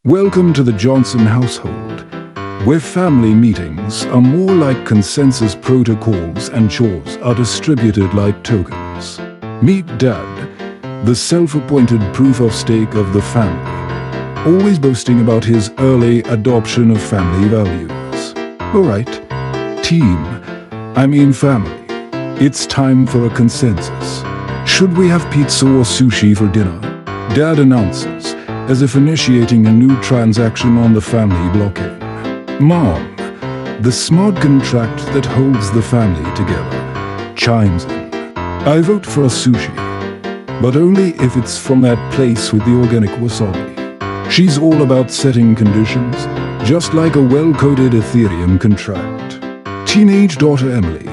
Welcome to the Johnson household, where family meetings are more like consensus protocols and chores are distributed like tokens. Meet Dad, the self-appointed proof of stake of the family, always boasting about his early adoption of family values. Alright, team, I mean family, it's time for a consensus. Should we have pizza or sushi for dinner? Dad announces, as if initiating a new transaction on the family blockade. Mom, the smart contract that holds the family together, chimes in. I vote for a sushi, but only if it's from that place with the organic wasabi. She's all about setting conditions, just like a well-coded Ethereum contract. Teenage daughter Emily,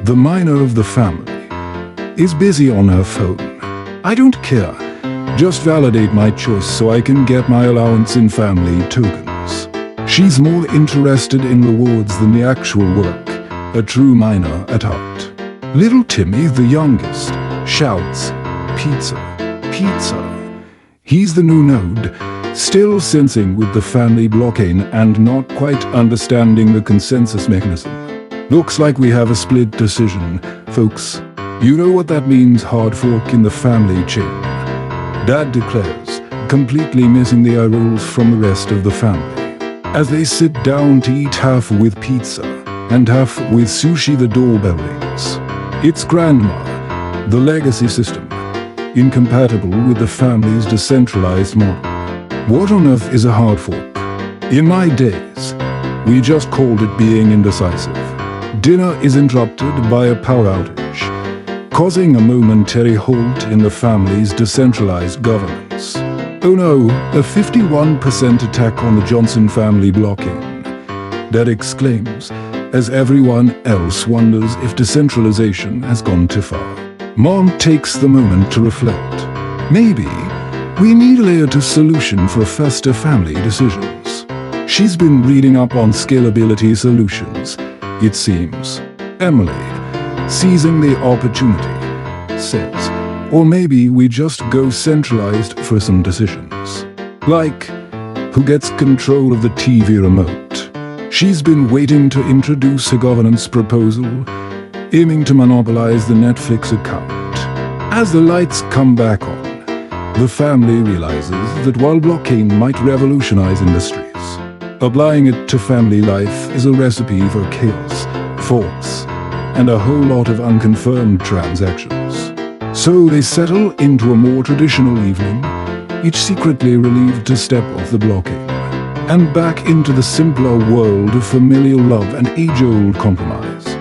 the minor of the family, is busy on her phone. I don't care. Just validate my choice so I can get my allowance in family tokens. She's more interested in rewards than the actual work, a true minor at heart. Little Timmy, the youngest, shouts, "Pizza, pizza." He's the new node, still sensing with the family blockade and not quite understanding the consensus mechanism. Looks like we have a split decision, folks. You know what that means, hard fork in the family chain. Dad declares, completely missing the eye rolls from the rest of the family. As they sit down to eat half with pizza and half with sushi, the doorbell rings. It's Grandma, the legacy system, incompatible with the family's decentralized model. What on earth is a hard fork? In my days, we just called it being indecisive. Dinner is interrupted by a power outage, causing a momentary halt in the family's decentralized governance. Oh no, a 51% attack on the Johnson family blockade, Dad exclaims, as everyone else wonders if decentralization has gone too far. Mom takes the moment to reflect. Maybe we need a layer 2 solution for faster family decisions. She's been reading up on scalability solutions, it seems. Emily, seizing the opportunity, says, or maybe we just go centralized for some decisions. Like, who gets control of the TV remote? She's been waiting to introduce her governance proposal, aiming to monopolize the Netflix account. As the lights come back on, the family realizes that while blockchain might revolutionize industries, applying it to family life is a recipe for chaos, force, and a whole lot of unconfirmed transactions. So they settle into a more traditional evening, each secretly relieved to step off the blockade, and back into the simpler world of familial love and age-old compromise.